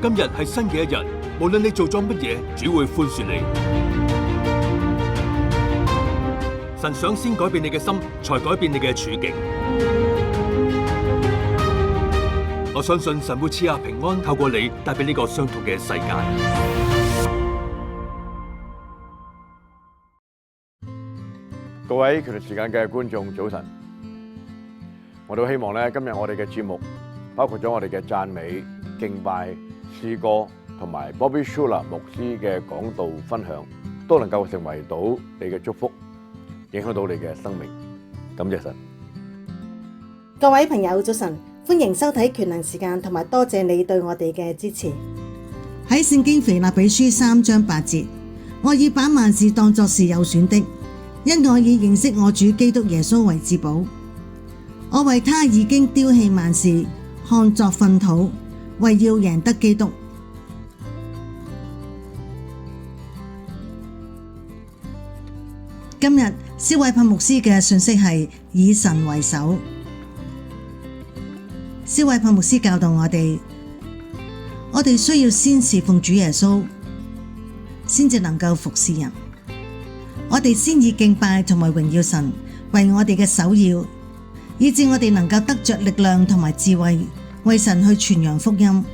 今日係新嘅一日，無論你做咗乜嘢，主會寬恕你。神想先改變你嘅心，才改變你嘅處境。我相信神會賜下平安，透過你帶俾呢個傷痛嘅世界。各位權力時間嘅觀眾，早晨！我都希望咧，今日我哋嘅節目，包括咗我哋嘅讚美、敬拜、詩歌，同埋 Bobby Schuller 牧師嘅講道分享，都能夠成為到你嘅祝福，影響到你嘅生命。感謝神！各位朋友，早晨！歡迎收睇權能時間，同埋多謝你對我哋嘅支持。喺聖經腓立比書3章8節，我已把萬事當作是有損的，因我已認識我主基督耶穌為至寶。我為他已經丟棄萬事，看作糞土，為要贏得基督。今日蕭偉柏牧師嘅信息係以神為首。蕭偉柏牧師教導我哋需要先侍奉主耶穌，先至能夠服侍人。我哋先以敬拜同埋榮耀神為我哋嘅首要，以致我哋能夠得着力量同埋智慧，為神去傳揚福音。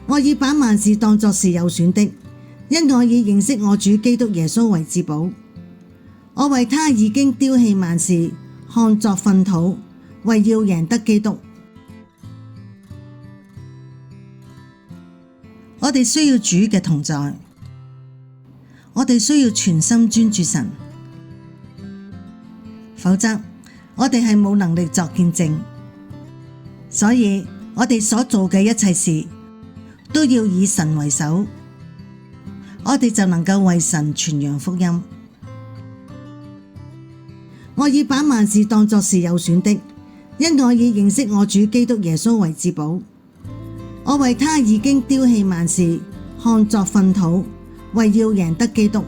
我已把萬事當作是有損的，因我已認識我主基督耶穌為至寶。我為他已經丟棄萬事，看作糞土，為要贏得基督。我哋需要主嘅同在，我哋需要全心專注神，否則我哋係冇能力作見證。所以我哋所做嘅一切事都要以神為首，我哋就能夠為神傳揚福音。我已把萬事當作是有損的，因我已認識我主基督耶穌為至寶。我為他已經丟棄萬事，看作糞土，為要贏得基督。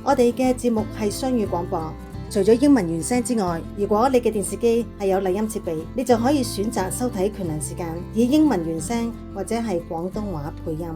我哋嘅節目係雙語廣播，除咗英文原聲之外，如果你嘅電視機係有麗音設備，你就可以選擇收睇權能時間，以英文原聲或者係廣東話配音。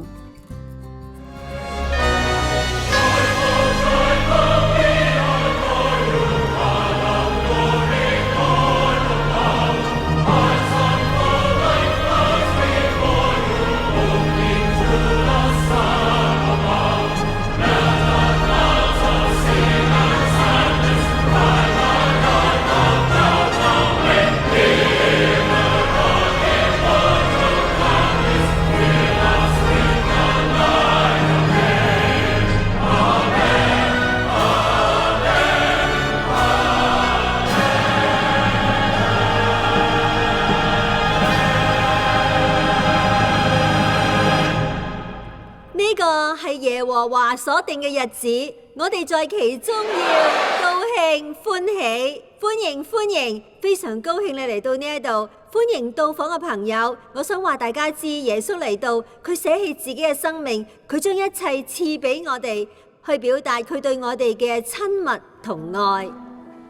係耶和華所定嘅日子，我哋在其中要高興歡喜。歡迎，非常高興你嚟到呢一度，歡迎到訪嘅朋友。我想話大家知，耶穌嚟到，佢捨棄自己嘅生命，佢將一切賜俾我哋，去表達佢對我哋嘅親密同愛。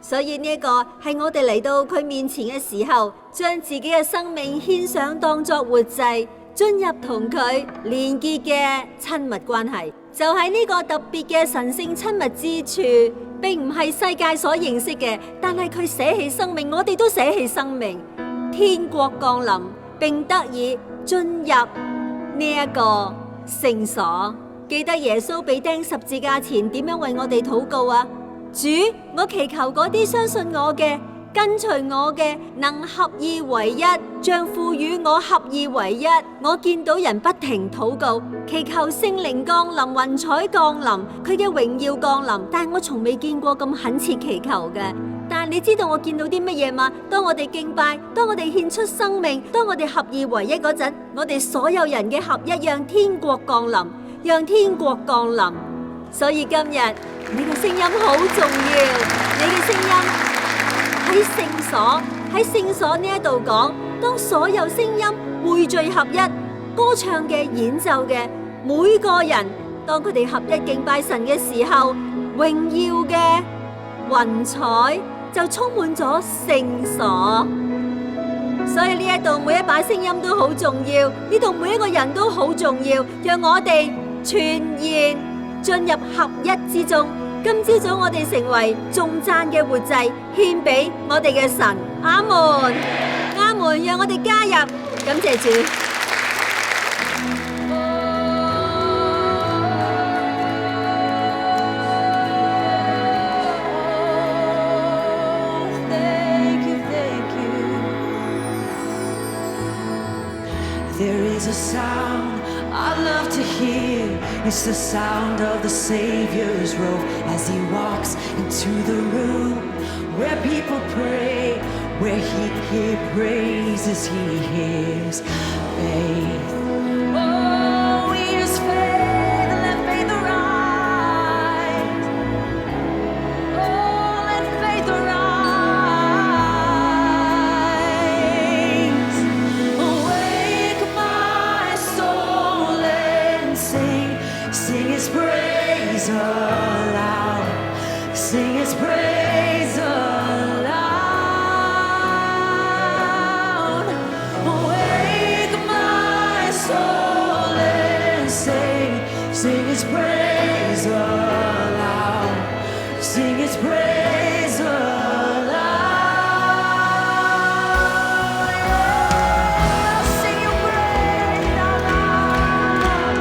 所以呢一個係我哋嚟到佢面前嘅時候，將自己嘅生命獻上當作活祭，進入同佢連結嘅親密關係。就喺呢個特別嘅神聖親密之處，並唔係世界所認識嘅，但係佢捨棄生命，我哋都捨棄生命，天國降臨，並得以進入呢一個聖所。記得耶穌被釘十字架前點樣為我哋禱告啊？主，我祈求嗰啲相信我嘅，跟隨我嘅，能合二為一，像父與我合二為一。我見到人不停禱告，祈求聖靈降臨，雲彩降臨，佢嘅榮耀降臨，但係我從未見過咁懇切祈求嘅。但係你知道我見到啲乜嘢嗎？當我哋敬拜，當我哋獻出生命，當我哋合二為一嗰陣，我哋所有人嘅合一，讓天國降臨，讓天國降臨。所以今日你嘅聲音好重要，你嘅聲音喺聖所呢一度講，當所有聲音匯聚合一，歌唱嘅、演奏嘅每個人，當佢哋合一敬拜神嘅時候，榮耀嘅雲彩就充滿咗聖所。所以呢一度每一把聲音都好重要，呢度每一個人都好重要，讓我哋全然進入合一之中。今朝早我哋成為頌讚嘅活祭，獻俾我哋嘅神。阿門，阿門，讓我哋加入，感謝主。There is a sound I love to hear. It's the sound of the Savior's robe as he walks into the room where people pray, where he praises, he hears faith. Oh, he hears faith, let faith arise. Oh, let faith arise. Awake my soul and sing his praise aloud. Sing his praise aloud. Awake my soul and sing his praise aloud. Sing his praise aloud. Yeah, sing your praise out loud.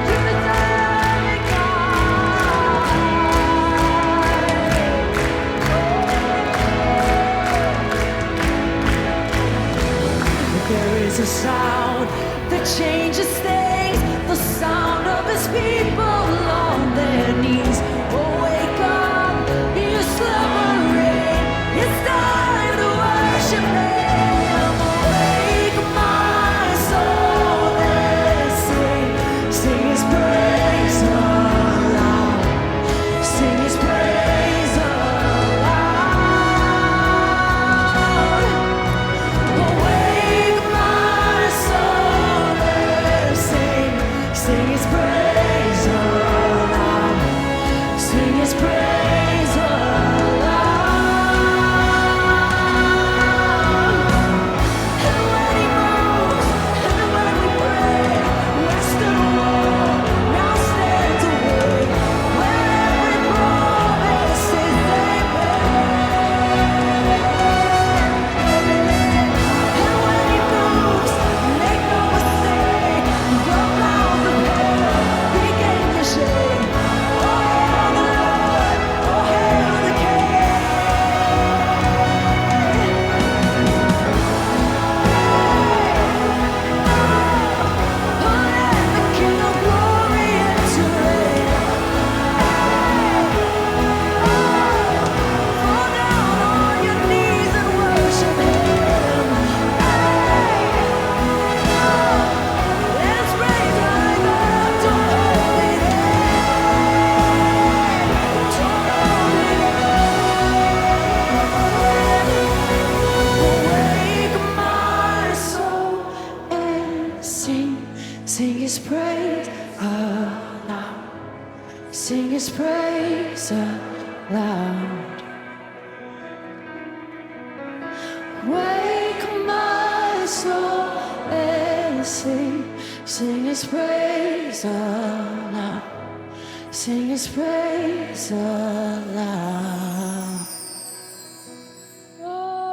You deserve it, God. There is a sound that changes things, the sound of his people on their knees. Oh, wake up, you slumbering, it's time to worship him. Awake my soul and sing his praise aloud. Sing his praise aloud. Awake my soul and sing his praise aloud. Sing his praise aloud. And when he moves, and when we pray, Western wall now stands awake. Where every promise is amen. And when he moves, make no mistake, the clouds of hell begin to shake. Oh, hail the Lord, oh, hail the King. Oh, let the King of glory enter in. Fall down on your knees and worship him. Let's raise our love to holy name, to holy name. Awake my soul and sing his praise aloud. Sing his praise aloud. Wake my soul and sing his praise aloud. Sing his praise aloud. Oh.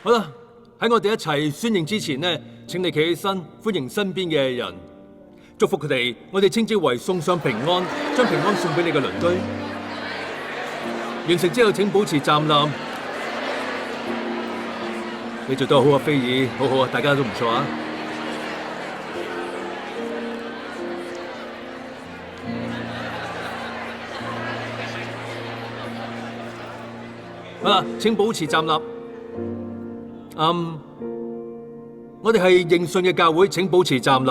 好啦，喺我哋一齊宣認之前呢，請你企起身，歡迎身邊嘅人，祝福佢哋。我哋稱之為送上平安，將平安送俾你嘅鄰居。完成之後請保持站立。你做得好啊，菲爾，好好啊，大家都唔錯啊。好啦，請保持站立。我哋係認信嘅教會，請保持站立。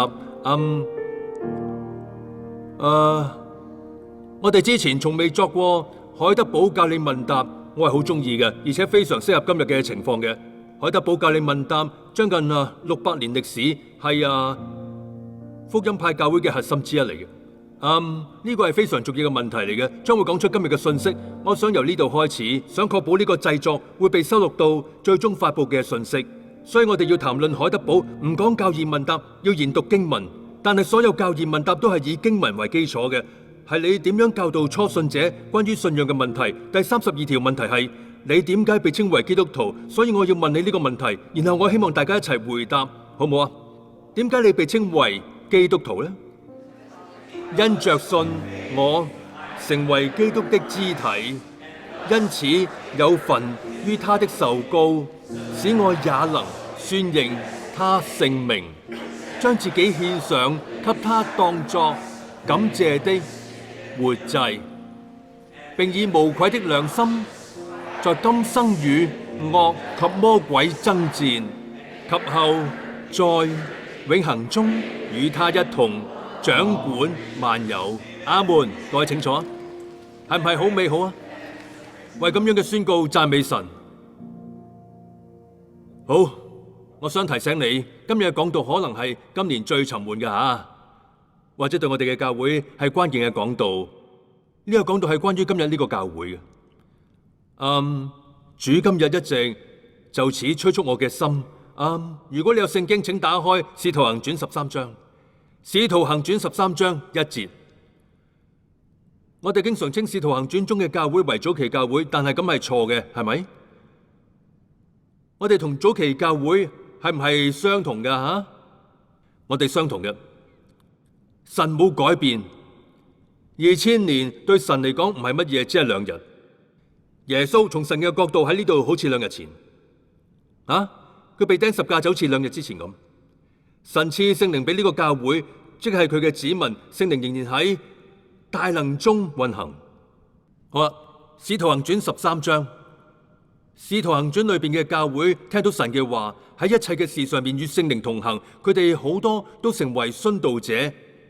我哋之前從未作過海德堡教你問答，我係好中意嘅，而且非常適合今日嘅情況嘅。海德堡教你問答將近600年歷史，係福音派教會嘅核心之一嚟嘅。呢個係非常重要嘅問題嚟嘅，將會講出今日嘅信息。我想由呢度開始，想確保呢個製作會被收錄到最終發佈嘅信息。所以我哋要談論海德堡，唔講教義問答，要研讀經文。但係所有教義問答都係以經文為基礎嘅，係你點樣教導初信者關於信仰嘅問題。第32條問題係你點解被稱為基督徒？所以我要問你呢個問題，然後我希望大家一齊回答，好唔好啊？點解你被稱為基督徒呢？因着信，我成為基督的肢體，因此有份於他的受膏，使我也能宣認他聖名，將自己獻上給他當作感謝的活祭，並以無愧的良心，在今生與惡及魔鬼爭戰，及後在永恆中與他一同掌管萬有。阿門。各位請坐，係唔係好美好啊？為咁樣嘅宣告讚美神。好，我想提醒你，今日嘅講道可能係今年最沉悶嘅吓，或者對我哋嘅教會係關鍵嘅講道。呢個講道係關於今日呢個教會嘅。主今日一直就此催促我嘅心。如果你有聖經，請打開《使徒行傳》13章，《使徒行傳》13章1節。我哋經常稱《使徒行傳》中嘅教會為早期教會，但係咁係錯嘅，係咪？我哋同早期教會係唔係相同嘅吓？我哋相同嘅，神冇改變。2000年對神嚟講唔係乜嘢，只係2日。耶穌從神嘅角度喺呢度好似2日前，佢被釘十架就好似2日之前咁。神賜聖靈俾呢個教會，即係佢嘅子民，聖靈仍然喺大能中運行。好啦，使徒行傳13章，使徒行傳裏邊嘅教會聽到神嘅話，喺一切嘅事上面與聖靈同行，佢哋好多都成為殉道者。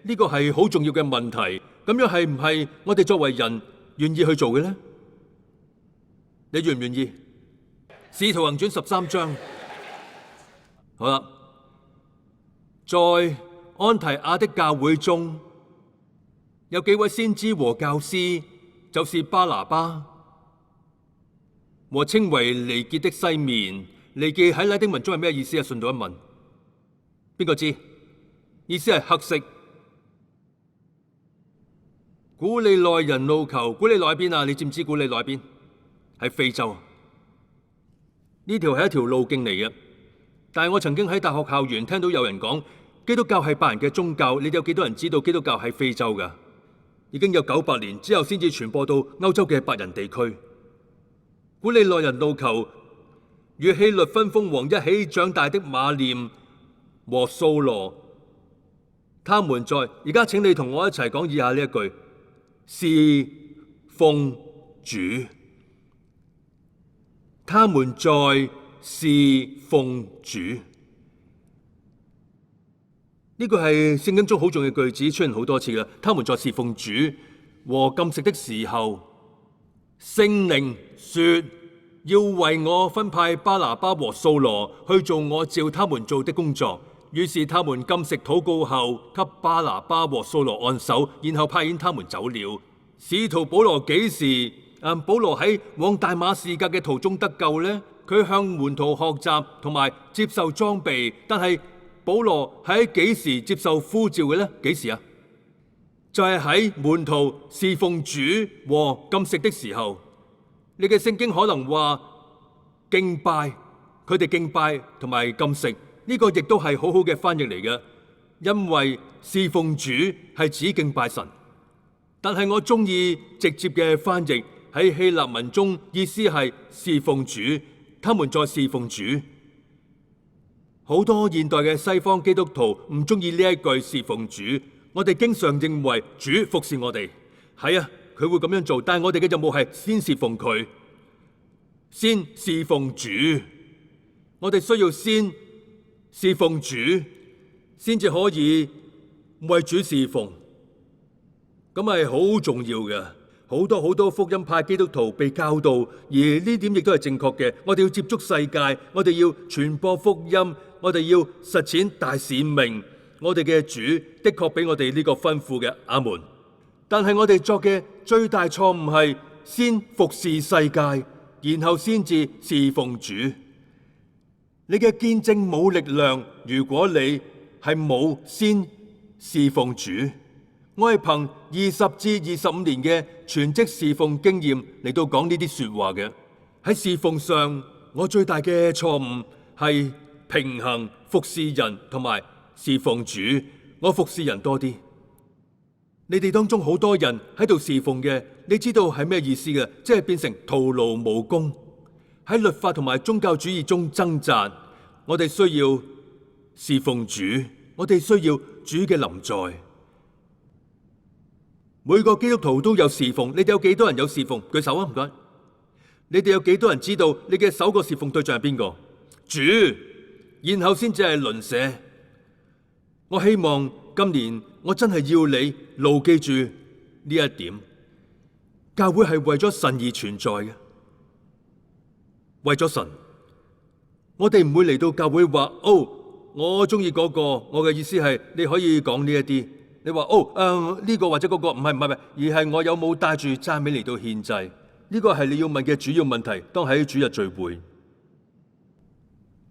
呢個係好重要嘅問題。咁樣係唔係我哋作為人願意去做嘅呢？你願唔願意？使徒行傳13章，好啦，在安提阿的教會中，有幾位先知和教師，就是巴拿巴和稱為尼結的西面。尼結喺拉丁文中係咩意思啊？順道一問，邊個知？意思係黑色。古利奈人路球，古利奈喺邊啊？你知唔知古利奈喺邊？喺非洲。呢條係一條路徑嚟嘅，但係我曾經喺大學校園聽到有人講，基督教係白人嘅宗教。你哋有幾多人知道基督教喺非洲㗎？已經有900年之後先至傳播到歐洲嘅白人地區。古利奈人路球與希律分封王一起長大的馬念和掃羅，他們在而家請你同我一齊講以下呢一句：侍奉主。他們在侍奉主。呢個係聖經中好重要嘅句子，出現好多次嘅。他們在侍奉主和禁食的時候，聖靈說要為我分派巴拿巴和掃羅去做我召他們做的工作。於是他們禁食禱告後，給巴拿巴和掃羅按手，然後派遣他們走了。使徒保羅幾時？保羅喺往大馬士革嘅途中得救呢？佢向門徒學習同埋接受裝備，但係保羅喺幾時接受呼召嘅呢？幾時啊？就係喺門徒侍奉主和禁食的時候。你嘅聖經可能話敬拜佢哋敬拜同埋禁食，呢個亦都係好好嘅翻譯嚟嘅，因為侍奉主係指敬拜神。但係我中意直接嘅翻譯，喺希臘文中意思係侍奉主，他們在侍奉主。好多現代嘅西方基督徒唔中意呢一句侍奉主，我哋經常認為主服侍我哋，係啊，佢會咁樣做，但係我哋嘅任務係先侍奉佢，先侍奉主。我哋需要先侍奉主，先至可以為主侍奉，咁係好重要嘅。好多福音派基督徒被教導，而呢點亦都係正確嘅。我哋要接觸世界，我哋要傳播福音，我哋要實踐大使命。我哋嘅主的確俾我哋呢個吩咐嘅，阿門。但係我哋作嘅最大錯誤係先服侍世界，然後先至侍奉主。你嘅見證冇力量，如果你係冇先侍奉主。我係憑20至25年嘅全職侍奉經驗嚟到講呢啲說話嘅。喺侍奉上，我最大嘅錯誤係平衡服侍人同埋侍奉主。我服侍人多啲。你哋當中好多人喺度侍奉嘅，你知道係咩意思嘅？即係變成徒勞無功，喺律法同埋宗教主義中掙扎。我哋需要侍奉主，我哋需要主嘅臨在。每個基督徒都有侍奉，你哋有幾多人有侍奉？舉手啊，唔該。你哋有幾多人知道你嘅首個侍奉對象係邊個？主，然後先至係鄰舍。我希望今年我真係要你牢記住呢一點。教會係為咗神而存在嘅，為咗神。我哋唔會嚟到教會話，哦，我中意嗰個。我嘅意思係你可以講呢一啲。你話呢個或者嗰個，唔係，而係我有冇帶住讚美嚟到獻祭？呢個係你要問嘅主要問題。當喺主日聚會，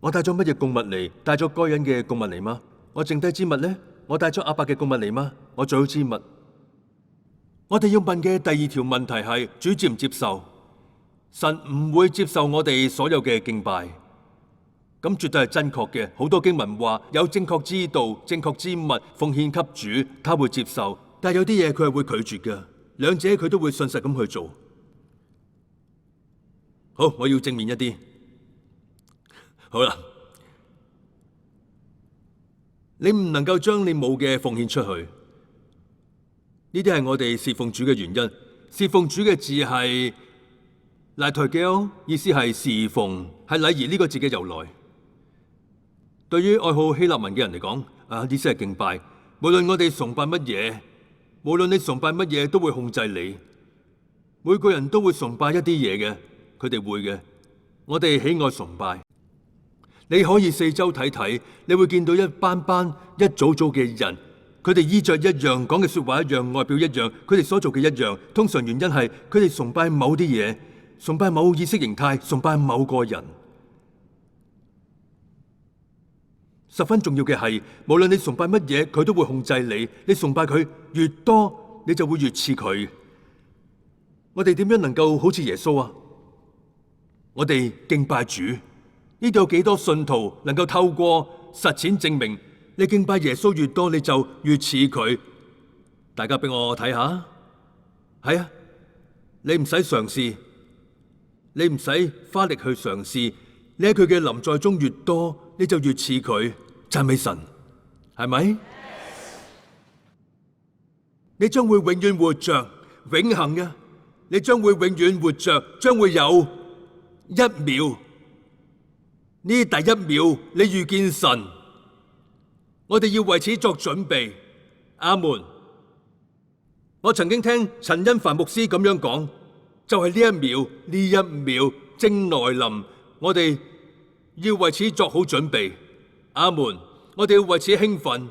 我帶咗乜嘢供物嚟？帶咗該隱嘅供物嚟嗎？我剩低之物呢？我帶咗亞伯嘅供物嚟嗎？我最好之物。我哋要問嘅第二條問題係主接唔接受？神唔會接受我哋所有嘅敬拜。咁絕對係真確嘅。好多經文話有正確之道、正確之物奉獻給主，他會接受。但係有啲嘢佢係會拒絕嘅，兩者佢都會信實咁去做。好，我要正面一啲。好啦，你唔能夠將你冇嘅奉獻出去。呢啲係我哋侍奉主嘅原因。侍奉主嘅字係賴台基，意思係侍奉，係禮儀呢個字嘅由來。對於愛好希臘文嘅人嚟講，意思係敬拜。無論我哋崇拜乜嘢，無論你崇拜乜嘢，都會控制你。每個人都會崇拜一啲嘢嘅，佢哋會嘅。我哋喜愛崇拜。你可以四周睇睇，你會見到一班一組嘅人，佢哋衣着一樣，講嘅說話一樣，外表一樣，佢哋所做嘅一樣。通常原因係佢哋崇拜某啲嘢，崇拜某意識形態，崇拜某個人。十分重要嘅係，無論你崇拜乜嘢，佢都會控制你。你崇拜佢越多，你就會越似佢。我哋點樣能夠好似耶穌啊？我哋敬拜主。呢度有幾多信徒能夠透過實踐證明，你敬拜耶穌越多，你就越似佢？大家俾我睇下。係啊，你唔使嘗試，你唔使花力去嘗試。你喺佢嘅臨在中越多，你就越似佢。讚美神，係咪？Yes. 你將會永遠活着，永恆嘅。你將會永遠活着，將會有一秒。呢第一秒，你遇見神，我哋要為此作準備。阿門。我曾經聽陳恩凡牧師咁樣講，就係呢一秒正來臨，我哋要為此作好準備。阿門。我哋要為此興奮。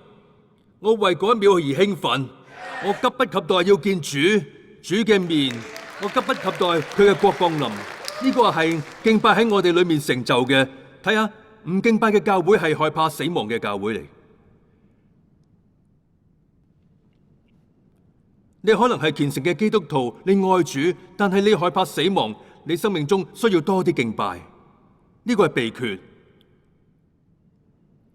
我為嗰一秒而興奮。我急不及待要見主嘅面。我急不及待佢嘅國降臨。呢個係敬拜喺我哋裏面成就嘅。睇下，唔敬拜嘅教會係害怕死亡嘅教會嚟。你可能係虔誠嘅基督徒，你愛主，但係你害怕死亡。你生命中需要多啲敬拜。呢個係秘訣。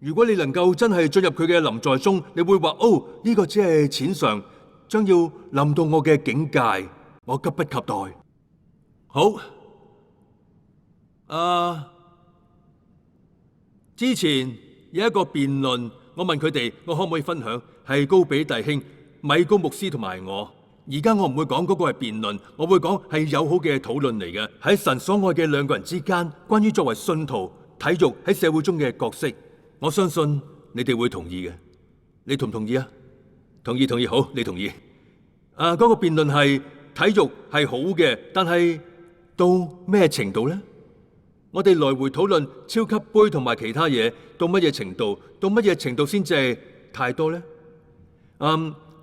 如果你能夠真係進入佢嘅臨在中，你會話：哦，呢個只係淺嘗，將要臨到我嘅境界，我急不及待。好，之前有一個辯論，我問佢哋我可唔可以分享，係高比弟兄、米高牧師同埋我。而家我唔會講嗰個係辯論，我會講係友好嘅討論嚟嘅，喺神所愛嘅兩個人之間，關於作為信徒體育喺社會中嘅角色。我相信你哋會同意嘅，你同唔同意啊？同意，同意，好，你同意。嗰個辯論係體育係好嘅，但係到咩程度呢？我哋來回討論超級杯同埋其他嘢，到乜嘢程度？到乜嘢程度先至係太多呢？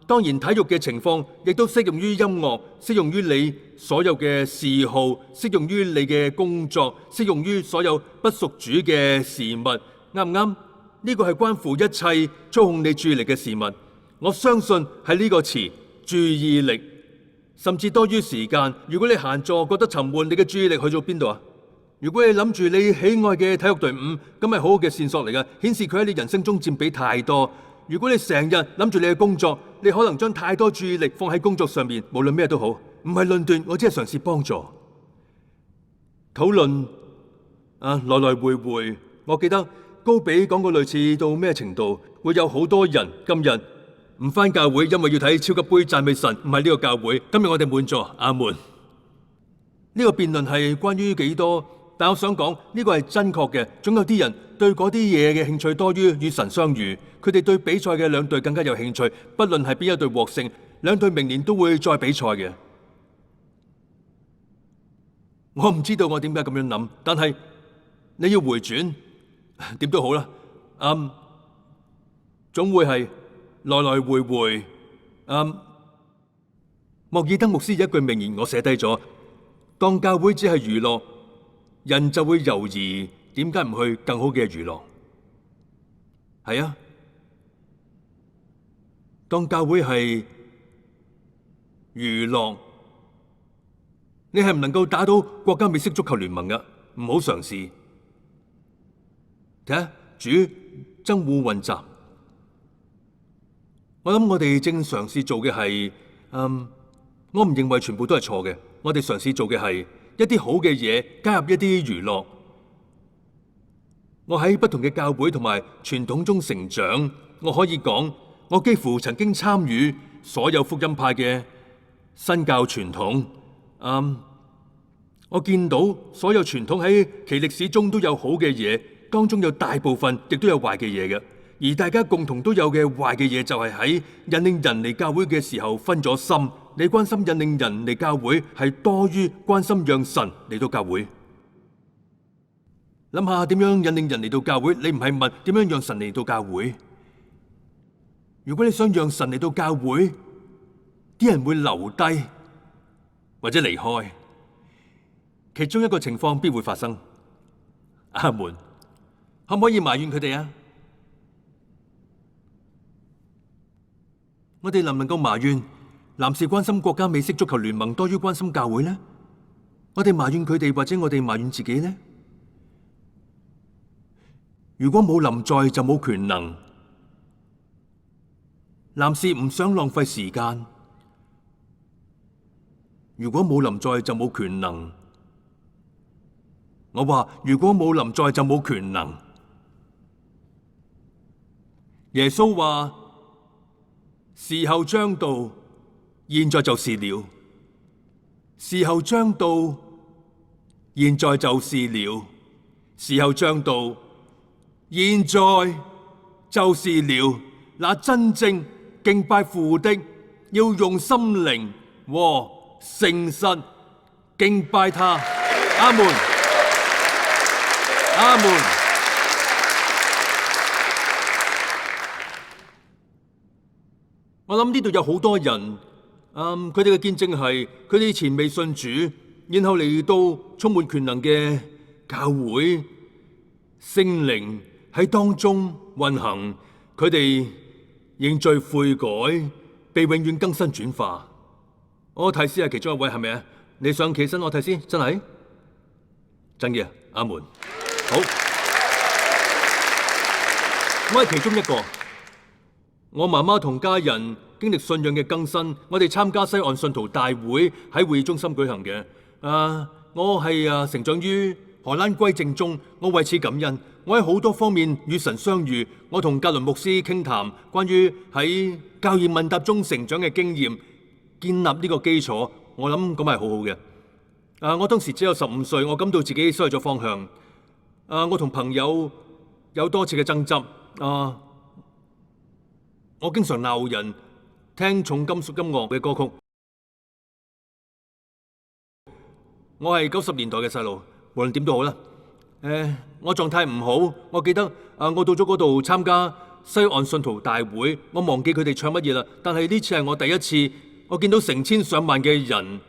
當然體育嘅情況亦都適用於音樂，適用於你所有嘅嗜好，適用於你嘅工作，適用於所有不屬主嘅事物，啱唔啱？呢個係關乎一切操控你注意力嘅事物。我相信係呢個詞，注意力，甚至多於時間。如果你閒坐覺得沉悶，你嘅注意力去咗邊度啊？如果你諗住你喜愛嘅體育隊伍，咁係好好嘅線索嚟㗎，顯示佢喺你人生中佔比太多。如果你成日諗住你嘅工作，你可能將太多注意力放喺工作上面，無論咩都好，唔係論斷，我只係嘗試幫助討論。來來回回，我記得高比講過類似到咩程度，會有好多人今日唔返教會，因為要睇超級杯讚美神，唔係呢個教會。今日我哋滿座，阿門。呢個辯論係關於幾多？但我想講呢個係真確嘅，總有啲人對嗰啲嘢嘅興趣多於與神相遇，佢哋對比賽嘅兩隊更加有興趣，不論係邊一隊獲勝，兩隊明年都會再比賽嘅。我唔知道我點解咁樣諗，但係你要回轉，點都好啦。總會係來來回回。莫爾登牧師有一句名言我寫低咗：當教會只係娛樂，人就會猶豫，點解唔去更好嘅娛樂？係啊，當教會係娛樂，你係唔能夠打到國家美式足球聯盟噶，唔好嘗試。睇下主憎惡混雜，我諗我哋正嘗試做嘅係，我唔認為全部都係錯嘅，我哋嘗試做嘅係一啲好嘅嘢，加入一啲娛樂。我喺不同嘅教會同埋傳統中成長，我可以講，我幾乎曾經參與所有福音派嘅新教傳統。我見到所有傳統喺其歷史中都有好嘅嘢，當中有大部分亦都有壞嘅嘢嘅。而大家共同都有嘅壞嘅嘢，就係喺引領人嚟教會嘅時候分咗心。你關心引領人嚟教會，係多於關心讓神嚟到教會。諗下點樣引領人嚟到教會，你唔係問點樣讓神嚟到教會。如果你想讓神嚟到教會，啲人會留低或者離開，其中一個情況必會發生。阿門。可唔可以埋怨佢哋啊？我哋能唔能夠埋怨男士關心國家美式足球聯盟多於關心教會呢？我哋埋怨佢哋，或者我哋埋怨自己呢？如果冇臨在就冇權能，男士唔想浪費時間。如果冇臨在就冇權能，我話如果冇臨在就冇權能。耶穌話：時候將到，現在就是了。時候將到，現在就是了。時候將到，現在就是了。那真正敬拜父的，要用心靈和誠實敬拜他。阿門，阿門。我諗呢度有好多人，佢哋嘅見證係佢哋以前未信主，然後嚟到充滿權能嘅教會，聖靈喺當中運行，佢哋認罪悔改，被永遠更新轉化。我睇先係其中一位，係咪啊？你想企身我睇先，真係真嘅，阿門。好，我係其中一個。我媽媽同家人經歷信仰嘅更新，我哋參加西岸信徒大會喺會議中心舉行嘅。我係成長於荷蘭歸正中，我為此感恩。我喺好多方面與神相遇，我同格倫牧師傾談關於喺教義問答中成長嘅經驗，建立呢個基礎，我諗咁係好好嘅。我當時只有15歲，我感到自己失去咗方向。我同朋友有多次嘅爭執。我經常鬧人聽重金屬音樂嘅歌曲。我係90年代嘅細路，無論點都好啦。我狀態唔好，我記得我到咗嗰度參加西岸信徒大會，我忘記佢哋唱乜嘢啦。但係呢次係我第一次，我見到成千上萬嘅人。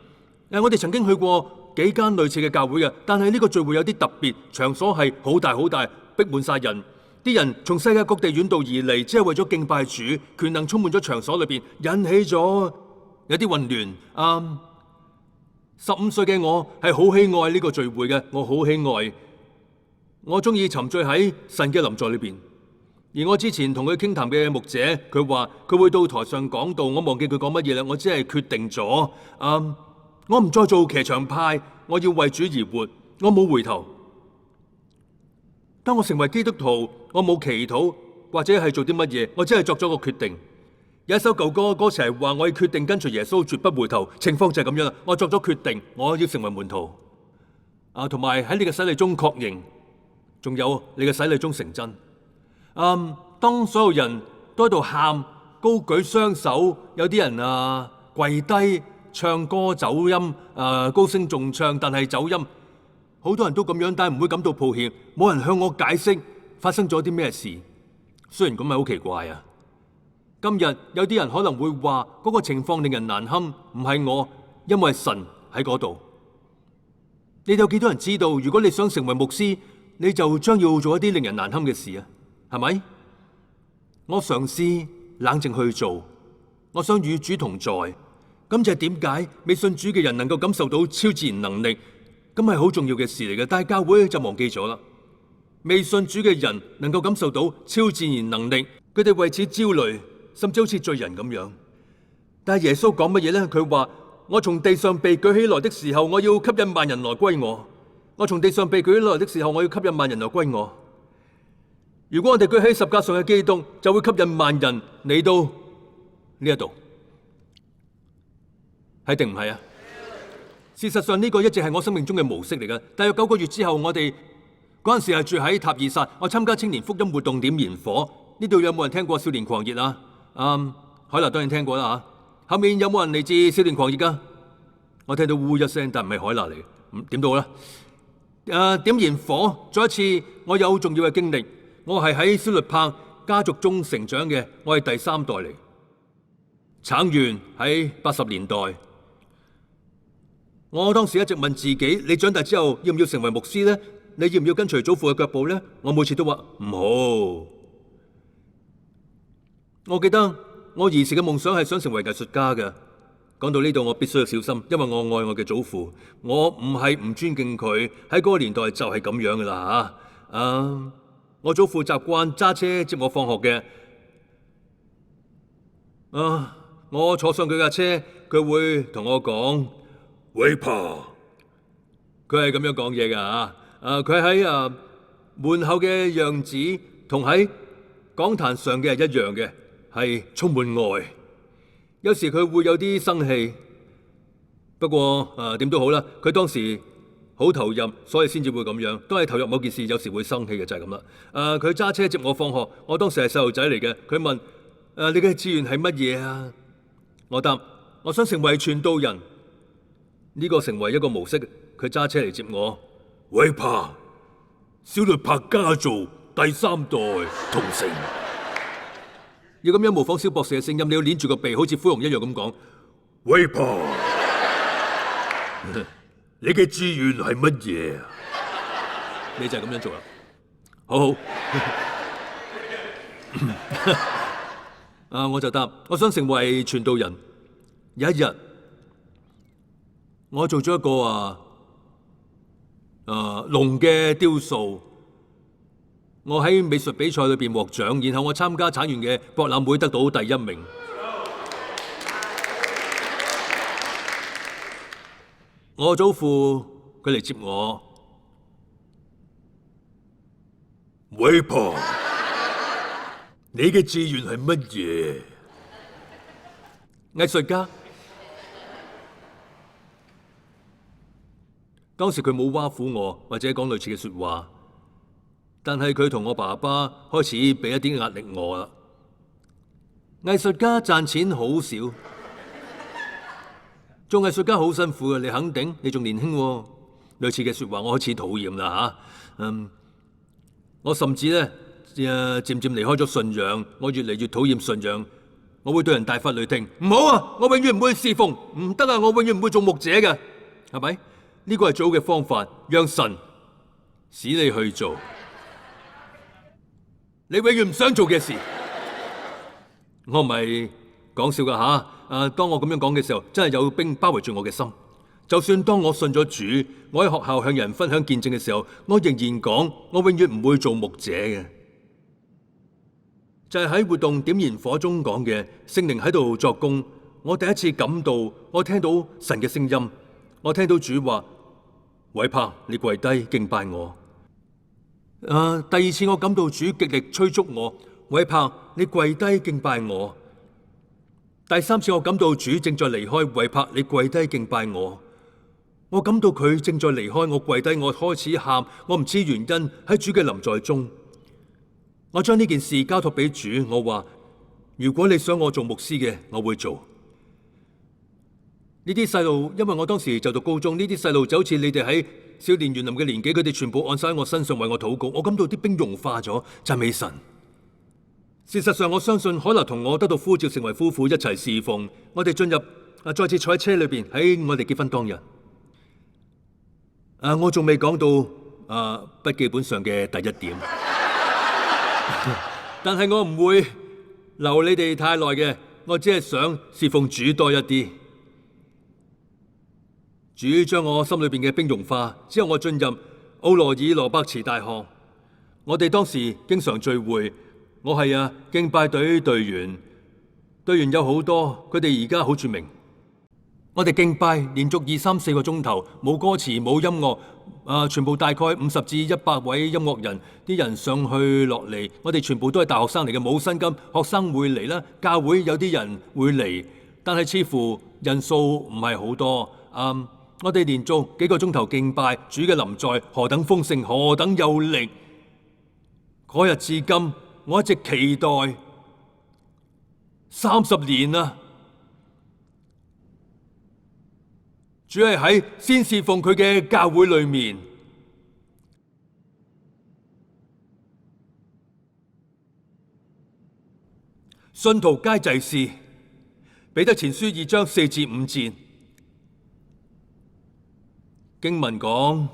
我哋曾經去過幾間類似嘅教會嘅，但係呢個聚會有啲特別，場所係好大好大，逼滿晒人。啲人從世界各地遠道而嚟，只係為咗敬拜主，權能充滿咗場所裏邊，引起咗有啲混亂。15歲嘅我係好喜愛呢個聚會嘅，我好喜愛，我中意沉醉喺神嘅臨在裏邊。而我之前同佢傾談嘅牧者，佢話佢會到台上講道，我忘記佢講乜嘢啦。我只係決定咗，我唔再做騎牆派，我要為主而活，我冇回頭。當我成為基督徒，我冇祈禱或者係做啲乜嘢，我只係作咗個決定。有一首舊歌，歌詞係話我要決定跟隨耶穌，絕不回頭。情況就係咁樣啦，我作咗決定，我要成為門徒。同埋喺你嘅洗禮中確認，仲有你嘅洗禮中成真。當所有人都喺度喊，高舉雙手，有啲人跪低唱歌走音，高聲重唱，但係走音。好多人都咁樣，但係唔會感到抱歉。冇人向我解釋發生咗啲咩事。雖然咁係好奇怪啊！今日有啲人可能會話嗰個情況令人難堪，唔係我，因為神喺嗰度。你哋有幾多人知道，如果你想成為牧師，你就將要做一啲令人難堪嘅事啊？係咪？我嘗試冷靜去做，我想與主同在。咁就係點解未信主嘅人能夠感受到超自然能力？咁係好重要嘅事嚟嘅，但係教會就忘記咗啦。未信主嘅人能夠感受到超自然能力，佢哋為此焦慮，甚至好似罪人咁樣。但係耶穌講乜嘢呢？佢話：我從地上被舉起來的時候，我要吸引萬人來歸我。我從地上被舉起來的時候，我要吸引萬人來歸我。如果我哋舉起十架上嘅基督，就會吸引萬人嚟到呢一度，係定唔係啊？事實上呢個一直係我生命中嘅模式嚟嘅。大約9個月之後，我哋嗰陣時係住喺塔爾薩，我參加青年福音活動點燃火。呢度有冇人聽過少年狂熱啊？海娜當然聽過啦嚇。後面有冇人嚟自少年狂熱噶？我聽到嗚一聲，但唔係海娜嚟嘅。點都好啦。點燃火，再一次我有好重要嘅經歷。我係喺小律柏家族中成長嘅，我係第3代嚟。橙園喺80年代。我當時一直問自己：你長大之後要唔要成為牧師呢？你要唔要跟隨祖父嘅腳步呢？我每次都話唔好。我記得我兒時嘅夢想係想成為藝術家嘅。講到呢度，我必須要小心，因為我愛我嘅祖父，我唔係唔尊敬佢。喺嗰個年代就係咁樣噶啦嚇。我祖父習慣揸車接我放學嘅。我坐上佢架車，佢會同我講。喂爸，佢係咁樣講嘢噶嚇。佢喺門口嘅樣子同喺講壇上嘅係一樣嘅，係充滿愛。有時佢會有啲生氣，不過點都好啦。佢當時好投入，所以先至會咁樣。都係投入某件事，有時會生氣嘅就係咁啦。佢揸車接我放學，我當時係細路仔嚟嘅。佢問：你嘅志願係乜嘢啊？我答：我想成為傳道人。呢個成為一個模式，佢揸車嚟接我。喂爸，小律柏家族第3代同城。要咁樣模仿蕭博士嘅聲音，你要捏住個鼻，好似灰熊一樣咁講。喂爸，你嘅志願係乜嘢啊？你就係咁樣做啦。好好。我就答：我想成為傳道人。有一日，我做咗一個龍嘅雕塑，我喺美術比賽裏邊獲獎，然後我參加產院嘅博覽會得到第1名。我祖父佢嚟接我，韋伯，你嘅志願係乜嘢？藝術家。當時佢冇挖苦我，或者講類似嘅說話，但係佢同我爸爸開始俾一啲壓力我啦。藝術家賺錢好少。做藝術家好辛苦嘅，你肯定？你仲年輕喎。類似嘅說話我開始討厭啦吓。我甚至咧漸漸離開咗信仰，我越嚟越討厭信仰。我會對人大發雷霆，唔好啊！我永遠唔會侍奉，唔得啊！我永遠唔會做牧者嘅，係咪？呢個係最好嘅方法，讓神使你去做你永遠唔想做嘅事。我唔係講笑噶吓。當我咁樣講嘅時候，真係有冰包圍住我嘅心。就算當我信咗主，我喺學校向人分享見證嘅時候，我仍然講我永遠唔會做牧者嘅。就係喺活動點燃火中講嘅聖靈喺度作工。我第一次感到，我聽到神嘅聲音，我聽到主話：韋柏，你跪低敬拜我。第二次我感到主極力催促我：韋柏，你跪低敬拜我。第三次我感到主正在離開，韋柏，你跪低敬拜我。我感到佢正在離開，我跪低，我開始喊，我唔知原因。喺主嘅臨在中，我將呢件事交託俾主，我話：如果你想我做牧師嘅，我會做。呢啲細路，因為我當時就讀高中，呢啲細路就好似你哋喺少年園林嘅年紀，佢哋全部按晒喺我身上為我禱告，我感到啲冰融化咗，讚美神。事實上，我相信可能同我得到呼召成為夫婦一齊侍奉。我哋進入再次坐喺車裏邊，喺我哋結婚當日。我仲未講到筆記本上嘅第一點，但係我唔會留你哋太耐嘅，我只係想侍奉主多一啲。主將我心裏邊嘅冰融化之後，我進入奧羅爾羅伯茨大學。我哋當時經常聚會。我係敬拜隊隊員，隊員有好多，佢哋而家好著名。我哋敬拜連續2、3、4個鐘頭，冇歌詞冇音樂，全部大概50至100位音樂人，啲人上去落嚟，我哋全部都係大學生嚟嘅，冇薪金，學生會嚟啦，教會有啲人會嚟，但係似乎人數唔係好多。我哋連續幾個鐘頭敬拜，主嘅臨在何等豐盛，何等有力。嗰日至今，我一直期待30年啦。主係喺先侍奉佢嘅教會裏面，信徒皆祭司。彼得前書2章4至5節經文講，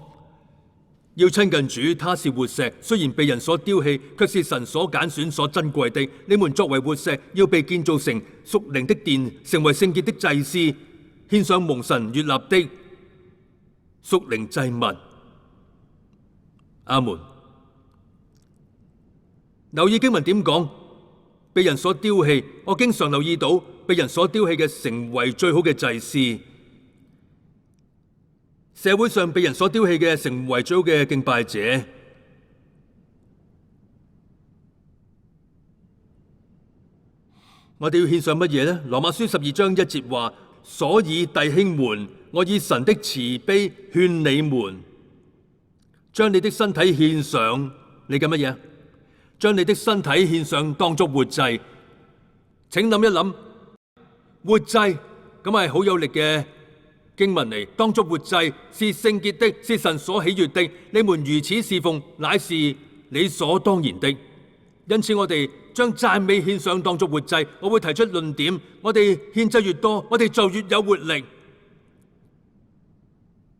要親近主，他是活石，雖然被人所丟棄，卻是神所揀選、所珍貴的。你們作為活石，要被建造成屬靈的殿，成為聖潔的祭司，獻上蒙神悅納的屬靈祭物。阿門。留意經文點講，被人所丟棄。我經常留意到，被人所丟棄嘅成為最好嘅祭司。社會上被人所丟棄嘅成為最好嘅敬拜者。我哋要獻上乜嘢呢？羅馬書12章1節話：所以弟兄們，我以神的慈悲勸你們，將你的身體獻上。你嘅乜嘢？將你的身體獻上，當作活祭。請諗一諗，活祭咁係好有力嘅經文嚟，當作活祭，是聖潔的，是神所喜悅的。你們如此侍奉，乃是理所當然的。因此我哋將讚美獻上當作活祭。我會提出論點，我哋獻祭越多，我哋就越有活力。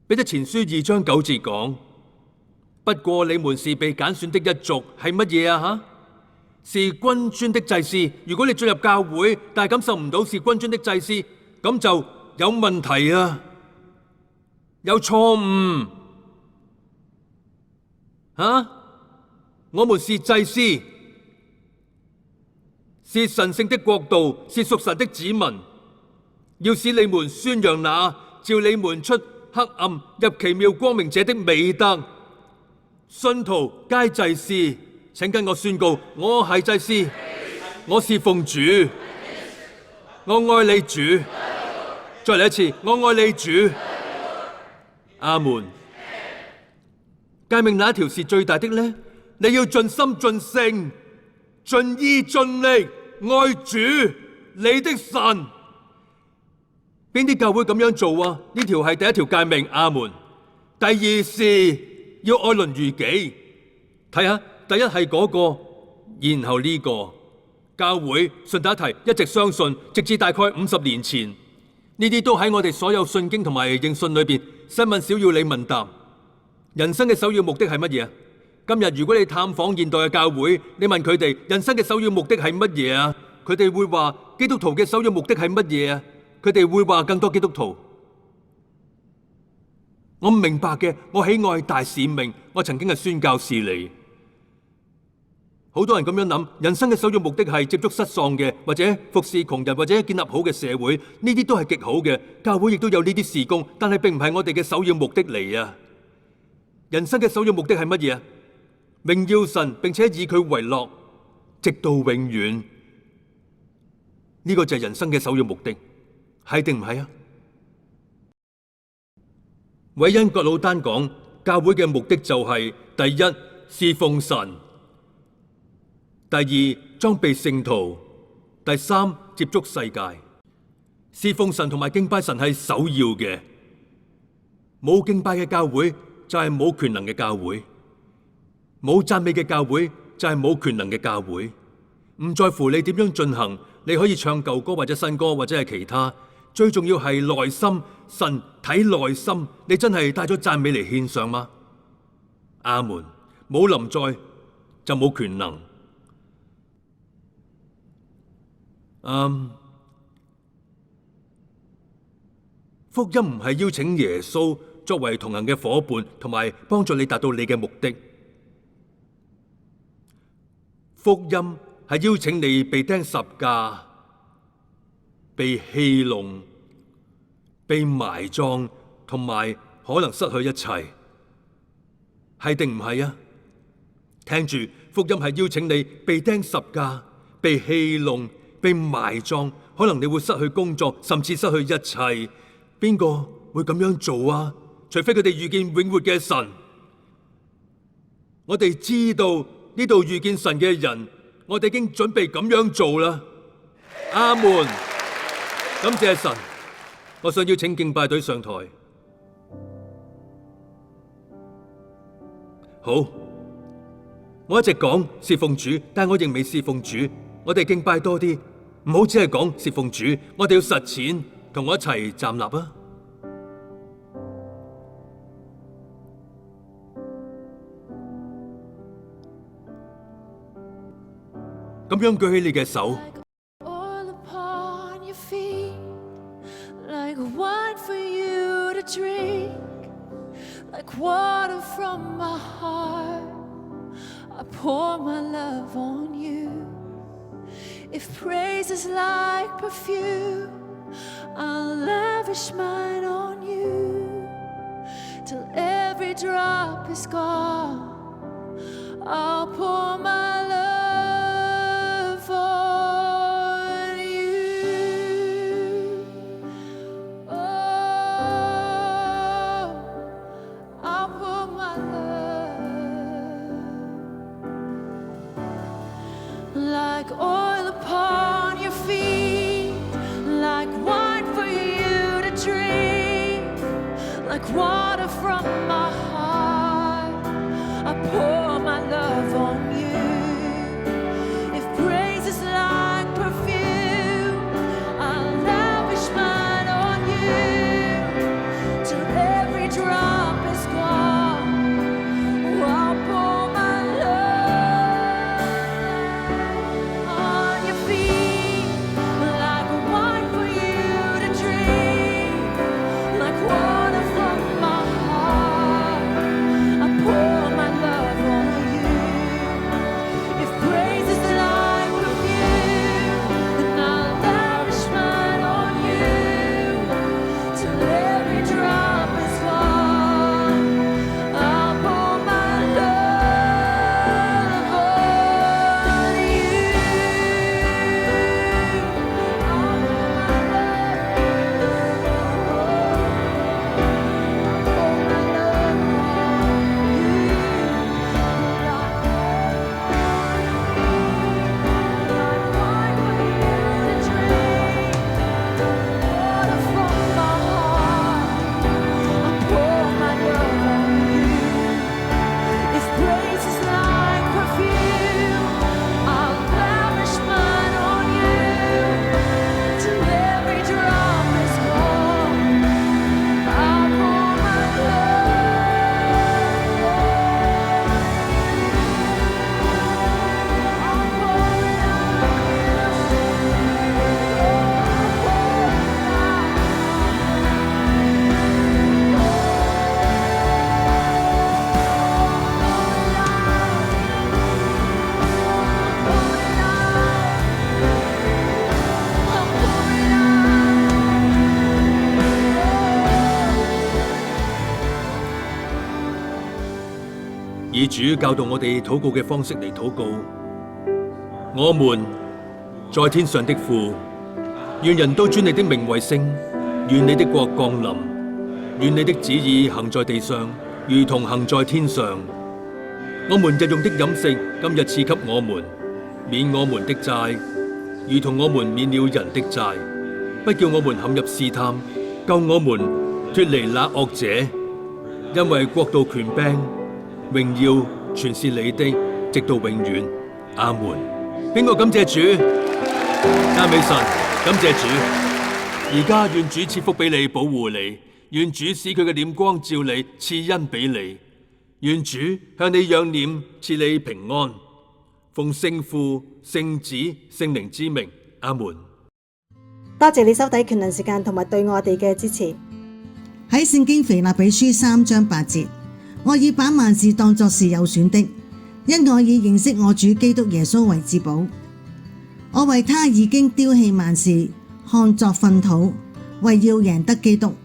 彼得前書2章9節講，不過你們是被揀選的一族，係乜嘢啊？是君尊的祭司。如果你進入教會，但係感受唔到是君尊的祭司，咁就有問題啊！有錯誤我們是祭司，是神聖的國度，是屬神的子民，要使你們宣揚那召你們出黑暗入奇妙光明者的美德。信徒皆祭司，請跟我宣告：我係祭司，我侍奉主，我愛你主。再嚟一次，我愛你主。阿門。誡命哪一條是最大的呢？你要盡心盡性盡意盡力愛主你的神。邊啲教會咁樣做啊？呢條係第一條誡命，阿門。第二是要愛鄰如己。睇下，第一係嗰個，然後呢個教會順帶一提，一直相信，直至大概50年前，呢啲都喺我哋所有信經同埋認信裏邊。新聞小要理問答，人生嘅首要目的係乜嘢啊？今日如果你探訪現代嘅教會，你問佢哋人生嘅首要目的係乜嘢啊？佢哋會話基督徒嘅首要目的係乜嘢啊？佢哋會話更多基督徒。我唔明白嘅，我喜愛大使命，我曾經係宣教士嚟。好多人咁樣諗，人生嘅首要目的係接觸失喪嘅，或者服侍窮人，或者建立好嘅社會，呢啲都係極好嘅。教會亦都有呢啲事工，但係並唔係我哋嘅首要目的嚟啊！人生嘅首要目的係乜嘢啊？榮耀神，並且以佢為樂，直到永遠。呢個就係人生嘅首要目的，係定唔係啊？韋恩葛魯丹講，教會嘅目的就係：第一，侍奉神；第二，裝備聖徒；第三，接觸世界。侍奉神同埋敬拜神係首要嘅。冇敬拜嘅教會就係冇權能嘅教會，冇讚美嘅教會就係冇權能嘅教會。唔在乎你點樣進行，你可以唱舊歌或者新歌或者係其他，最重要係內心。神睇內心，你真係帶咗讚美嚟獻上嗎？阿門。冇臨在就冇權能。福音唔係邀請耶穌作為同行嘅夥伴，同埋幫助你達到你嘅目的。福音係邀請你被釘十架，被戲弄，被埋葬，同埋可能失去一切，係定唔係啊？聽住，福音係邀請你被釘十架，被戲弄，被埋葬，可能你會失去工作，甚至失去一切。邊個會咁樣做啊？除非佢哋遇見永活嘅神。我哋知道呢度遇見神嘅人，我哋已經準備咁樣做啦。阿門。感謝神。我想邀請敬拜隊上台。好，我一直講侍奉主，但我仍未侍奉主。我哋敬拜多啲，唔好只係講侍奉主，我哋要實踐。同我一齊站立啊！咁樣舉起你嘅手。I'll lavish mine on you till every drop is gone. I'll pour my love on you. Oh, I'll pour my love like oil upon your feet, like wine for you to drink, like water from my heart. I pour my love on you. If praise is like perfume, I'll lavish mine on you till every drop is gone. Oh, I'll pour my love on your feet, like wine for you to drink, like water from my heart. I pour my love on 主教導我哋禱告嘅方式嚟禱告。我們在天上的父，願人都尊你的名為聖，願你的國降臨，願你的旨意行在地上，如同行在天上。我們日用的飲食，今日賜給我們，免我們的債，如同我們免了人的債，不叫我們陷入試探，救我們脫離那惡者。因為國度、權柄、榮耀全是你的，直到永遠。阿門。邊個感謝主？讚美神，感謝主。而家願主賜福俾你，保護你；願主使佢嘅臉光照你，賜恩俾你；願主向你仰臉，賜你平安。奉聖父、聖子、聖靈之名，阿門。多謝你收睇權能時間同埋對我哋嘅支持。喺聖經腓立比書3章8節，我已把萬事當作是有損的，因我已認識我主基督耶穌為至寶。我為他已經丟棄萬事，看作糞土，為要贏得基督。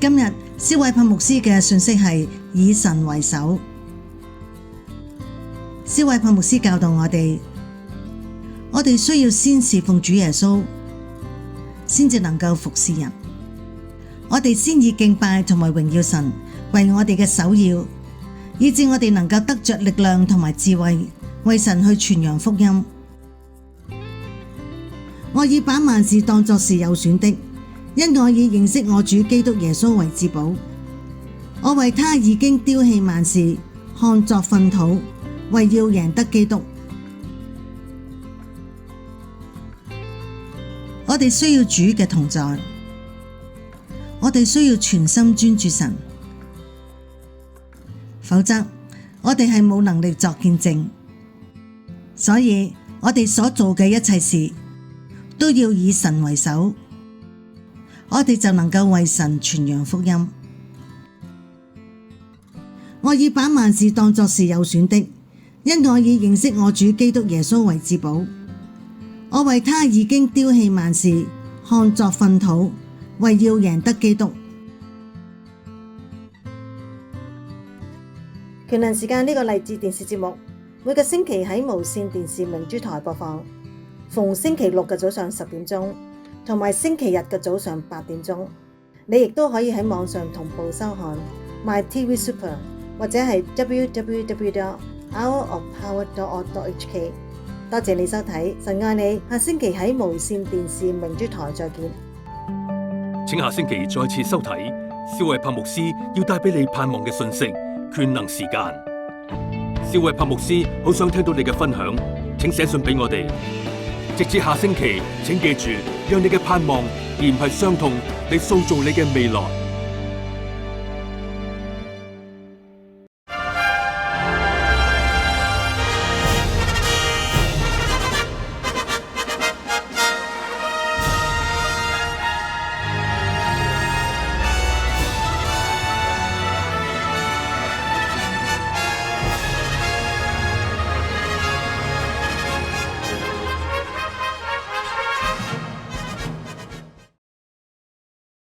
今日蕭偉柏牧師嘅信息係以神為首。蕭偉柏牧師教導我哋需要先侍奉主耶穌，先至能夠服侍人。我哋先以敬拜同埋榮耀神為我哋嘅首要，以致我哋能夠得着力量同埋智慧，為神去傳揚福音。我已把萬事當作是有損的，因我已認識我主基督耶穌為至寶。我為他已經丟棄萬事，看作糞土，為要贏得基督。我哋需要主嘅同在，我哋需要全心專注神，否則我哋係冇能力作見證。所以我哋所做嘅一切事都要以神為首，我哋就能夠為神傳揚福音。我已把萬事當作是有損的，因我已認識我主基督耶穌為至寶。我為他已經丟棄萬事，看作糞土，為要贏得基督。權能時間呢個勵志電視節目，每個星期喺無線電視明珠台播放，逢星期六嘅早上10點鐘，同埋星期日嘅早上8點鐘。你亦都可以喺網上同步收看 My TV Super 或者係 www.hourofpower.org.hk。多謝你收睇，神愛你，下星期喺無線電視明珠台再見。請下星期再次收睇蕭偉柏牧師要帶俾你盼望嘅信息，權能時間。蕭偉柏牧師好想聽到你嘅分享，請寫信俾我哋。直至下星期，請記住，讓你嘅盼望而唔係傷痛，嚟塑造你嘅未來。